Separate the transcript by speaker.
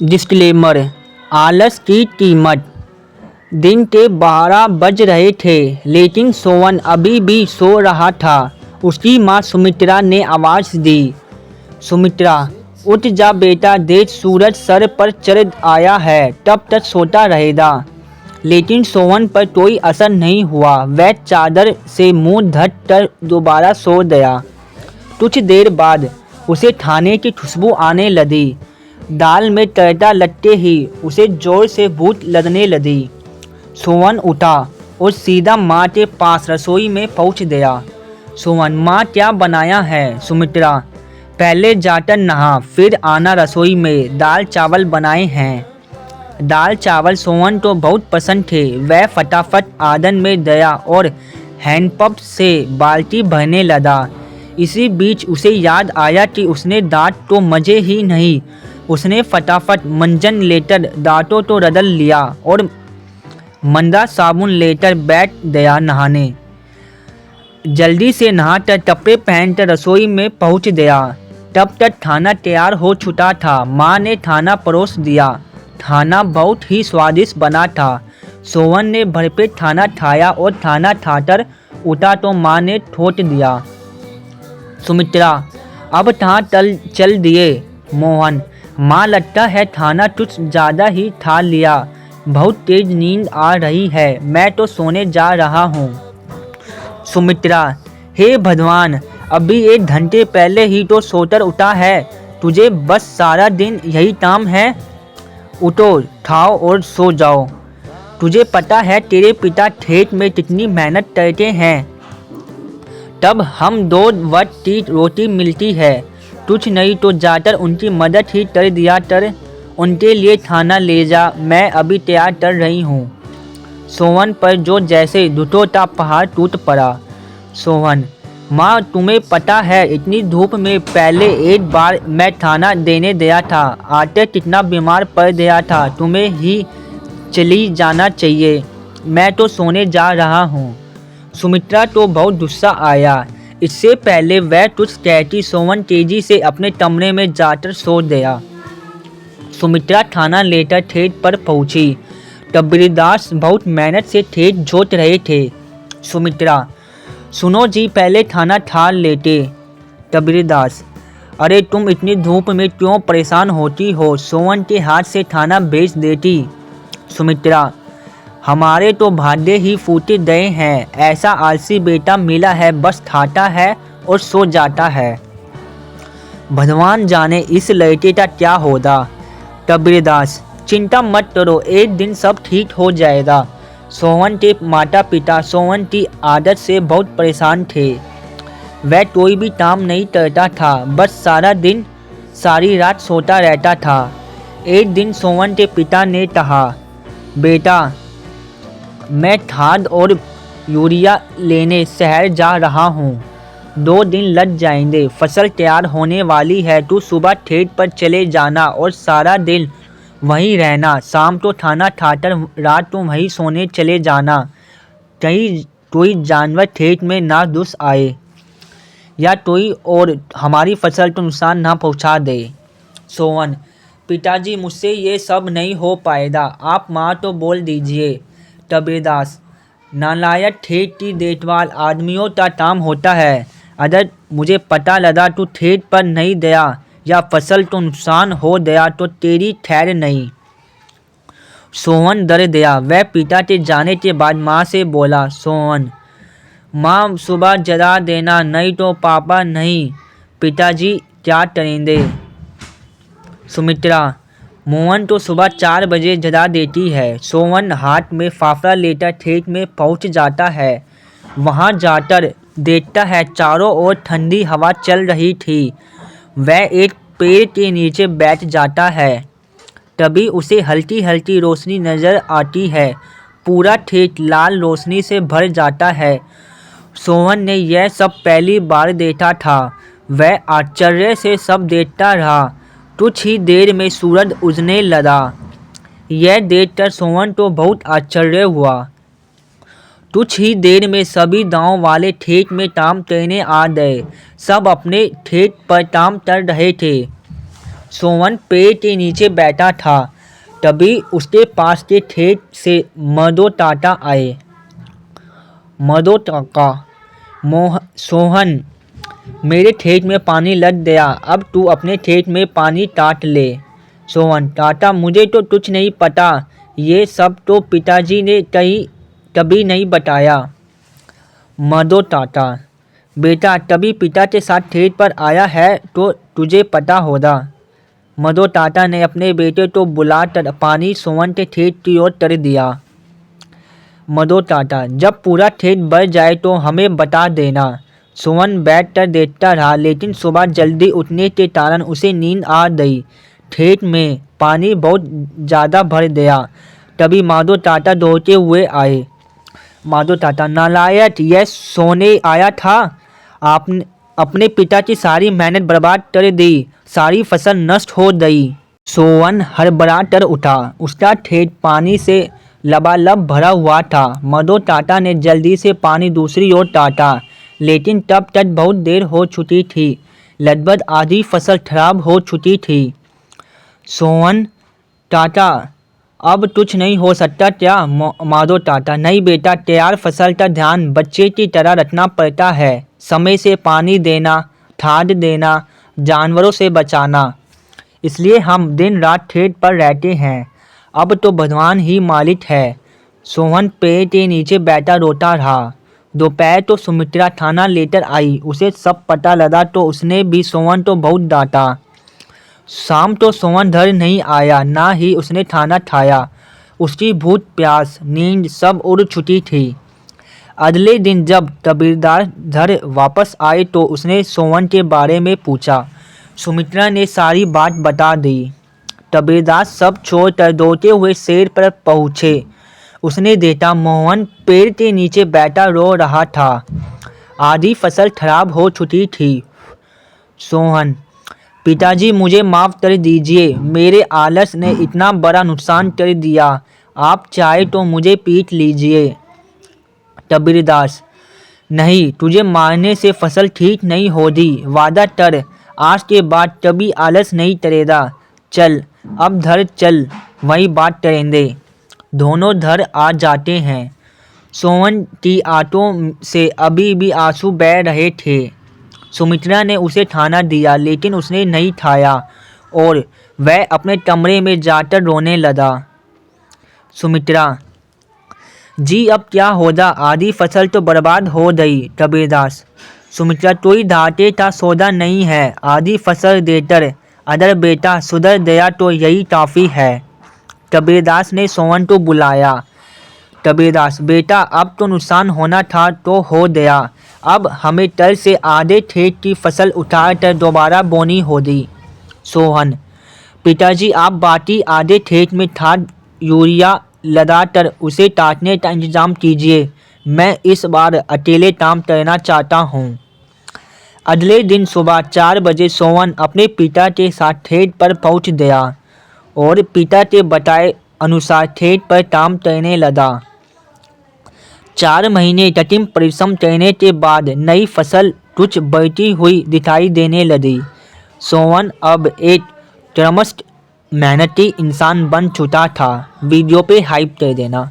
Speaker 1: Disclaimer. आलस की कीमत। दिन के 12 बज रहे थे, लेकिन सोवन अभी भी सो रहा था। उसकी माँ सुमित्रा ने आवाज़ दी, सुमित्रा, उठ जा बेटा, देख सूरज सर पर चढ़ आया है, तब तक सोता रहेगा। लेकिन सोवन पर कोई असर नहीं हुआ। वह चादर से मुंह ढक कर दोबारा सो गया। कुछ देर बाद उसे खाने की खुशबू आने लगी। दाल में तड़का लगते ही उसे जोर से भूख लगने लगी। सोवन उठा और सीधा माँ के पास रसोई में पहुँच गया। सोवन, माँ क्या बनाया है? सुमित्रा, पहले जाकर नहा, फिर आना रसोई में, दाल चावल बनाए हैं। दाल चावल सोवन को बहुत पसंद थे। वह फटाफट आंगन में गया और हैंडपंप से बाल्टी भरने लगा। इसी बीच उसे याद आया कि उसने दांत तो मजे ही नहीं। उसने फटाफट मंजन लेकर दांतों को रगड़ लिया और मंदा साबुन लेकर बैठ गया नहाने। जल्दी से नहाकर कपड़े पहनकर रसोई में पहुंच गया। तब तक खाना तैयार हो चुका था। माँ ने खाना परोस दिया। खाना बहुत ही स्वादिष्ट बना था। सोवन ने भरपेट खाना खाया और खाना खाकर उठा तो माँ ने ठोक दिया, सुमित्रा, अब कहाँ चल दिए? मोहन, माँ, लगता है खाना कुछ ज़्यादा ही खा लिया। बहुत तेज नींद आ रही है, मैं तो सोने जा रहा हूँ। सुमित्रा, हे भगवान, अभी 1 घंटे पहले ही तो सोकर उठा है। तुझे बस सारा दिन यही काम है? उठो, खाओ और सो जाओ। तुझे पता है तेरे पिता खेत में कितनी मेहनत करते हैं, तब हम 2 वक्त की रोटी मिलती है। कुछ नहीं तो जाकर उनकी मदद ही कर दिया कर। उनके लिए खाना ले जा, मैं अभी तैयार कर रही हूँ। सोवन पर जो जैसे दुखों का पहाड़ टूट पड़ा। सोवन, माँ, तुम्हें पता है इतनी धूप में पहले एक बार मैं खाना देने गया था, आते कितना बीमार पड़ गया था। तुम्हें ही चली जाना चाहिए, मैं तो सोने जा रहा हूँ। सुमित्रा को बहुत गुस्सा आया। इससे पहले वह कुछ कहती सोवन तेजी से अपने कमरे में जाकर सो गया। सुमित्रा खाना लेकर खेत पर पहुंची। कबीरदास बहुत मेहनत से खेत जोत रहे थे। सुमित्रा, सुनो जी, पहले खाना खा लेते। कबीरदास, अरे तुम इतनी धूप में क्यों परेशान होती हो? सोवन के हाथ से खाना भेज देती। सुमित्रा, हमारे तो भाग्य ही फूटे गए हैं। ऐसा आलसी बेटा मिला है, बस खाता है और सो जाता है। भगवान जाने इस लड़के का क्या होगा। कबीरदास, चिंता मत करो, एक दिन सब ठीक हो जाएगा। सोवन के माता पिता सोवन की आदत से बहुत परेशान थे। वह कोई भी काम नहीं करता था, बस सारा दिन सारी रात सोता रहता था। एक दिन सोवन के पिता ने कहा, बेटा, मैं खाद और यूरिया लेने शहर जा रहा हूँ। 2 दिन लग जाएंगे, फसल तैयार होने वाली है। तू सुबह खेत पर चले जाना और सारा दिन वहीं रहना। शाम को खाना खाकर रात को वहीं सोने चले जाना। कहीं कोई जानवर खेत में ना घुस आए या कोई और हमारी फसल को नुकसान ना पहुँचा दे। सोवन, पिताजी, मुझसे ये सब नहीं हो पाएगा, आप माँ तो बोल दीजिए। कबीरदास, नालायक, खेत की देखभाल आदमियों का काम होता है। अगर मुझे पता लगा तू खेत पर नहीं गया या फसल को नुकसान हो गया तो तेरी खैर नहीं। सोवन डर गया। वह पिता के जाने के बाद माँ से बोला, सोवन, माँ, सुबह जगा देना, नहीं तो पापा नहीं। पिताजी क्या करेंगे? सुमित्रा, मोहन तो सुबह 4 बजे जगा देती है। सोवन हाथ में फाफड़ा लेकर खेत में पहुंच जाता है। वहां जाकर देखता है चारों ओर ठंडी हवा चल रही थी। वह एक पेड़ के नीचे बैठ जाता है। तभी उसे हल्की हल्की रोशनी नजर आती है। पूरा खेत लाल रोशनी से भर जाता है। सोवन ने यह सब पहली बार देखा था। वह आश्चर्य से सब देखता रहा। कुछ ही देर में सूरज उगने लगा। यह देखकर सोवन को बहुत आश्चर्य हुआ। कुछ ही देर में सभी गांव वाले खेत में काम करने आ गए। सब अपने खेत पर काम कर रहे थे। सोवन पेड़ के नीचे बैठा था। तभी उसके पास के खेत से मधो टाटा आए। मधो काका, सोहन, मेरे खेत में पानी लग गया, अब तू अपने खेत में पानी टाट ले। सोहन, टाटा, मुझे तो कुछ नहीं पता, ये सब तो पिताजी ने कभी नहीं बताया। मधो टाटा, बेटा तभी पिता के साथ खेत पर आया है तो तुझे पता होगा। मधो टाटा ने अपने बेटे को बुलाकर पानी सोहन के खेत की ओर कर दिया। मधो टाटा, जब पूरा खेत भर जाए तो हमें बता देना। सोहन बैठ कर देखता रहा, लेकिन सुबह जल्दी उठने के कारण उसे नींद आ गई। खेत में पानी बहुत ज़्यादा भर गया। तभी माधो टाटा दौड़ते हुए आए। माधो टाटा, नालायक, यह सोने आया था। आपने अपने पिता की सारी मेहनत बर्बाद कर दी, सारी फसल नष्ट हो गई। सोहन हड़बड़ा कर उठा। उसका खेत पानी से लबालब भरा हुआ था। मधो टाटा ने जल्दी से पानी दूसरी ओर टाटा, लेकिन तब तक बहुत देर हो चुकी थी। लगभग आधी फसल खराब हो चुकी थी। सोहन, टाटा, अब कुछ नहीं हो सकता क्या? माधो टाटा, नहीं बेटा, तैयार फसल का ध्यान बच्चे की तरह रखना पड़ता है। समय से पानी देना, खाद देना, जानवरों से बचाना, इसलिए हम दिन रात खेत पर रहते हैं। अब तो भगवान ही मालिक है। सोहन पेड़ के नीचे बैठा रोता रहा। दोपहर तो सुमित्रा खाना लेकर आई। उसे सब पता लगा तो उसने भी सोहन को बहुत डांटा। शाम तो सोहन घर नहीं आया, ना ही उसने खाना खाया। उसकी भूख प्यास नींद सब उड़ चुकी थी। अगले दिन जब कबीरदास घर वापस आए तो उसने सोहन के बारे में पूछा। सुमित्रा ने सारी बात बता दी। कबीरदास सब छोड़कर दौड़ते हुए शेर पर पहुँचे। उसने देखा मोहन पेड़ के नीचे बैठा रो रहा था। आधी फसल खराब हो चुकी थी। सोहन, पिताजी मुझे माफ़ कर दीजिए, मेरे आलस ने इतना बड़ा नुकसान कर दिया। आप चाहे तो मुझे पीट लीजिए। कबीरदास, नहीं, तुझे मारने से फसल ठीक नहीं होगी। वादा कर, आज के बाद कभी आलस नहीं करेगा। चल, अब घर चल, वहीं बात करेंगे। दोनों घर आ जाते हैं। सोहन की आंखों से अभी भी आंसू बह रहे थे। सुमित्रा ने उसे खाना दिया, लेकिन उसने नहीं खाया और वह अपने कमरे में जाकर रोने लगा। सुमित्रा, जी अब क्या होगा, आधी फसल तो बर्बाद हो गई। कबीरदास, सुमित्रा, कोई घाटे का सौदा नहीं है, आधी फसल देकर अगर बेटा सुधर गया तो यही काफ़ी है। कबीरदास ने सोहन को बुलाया। कबीरदास, बेटा अब तो नुकसान होना था तो हो गया, अब हमें कल से आधे खेत की फसल उतार कर दोबारा बोनी होगी। सोहन, पिताजी आप बाकी आधे खेत में खाद यूरिया लगाकर उसे काटने का इंतजाम कीजिए, मैं इस बार अकेले काम करना चाहता हूँ। अगले दिन सुबह 4 बजे सोहन अपने पिता के साथ खेत पर पहुँच गया और पिता के बताए अनुसार खेत पर काम करने लगा। 4 महीने कठिन परिश्रम करने के बाद नई फसल कुछ बढ़ती हुई दिखाई देने लगी। सोहन अब एक क्रमस्थ मेहनती इंसान बन चुका था। वीडियो पे हाइप कर देना।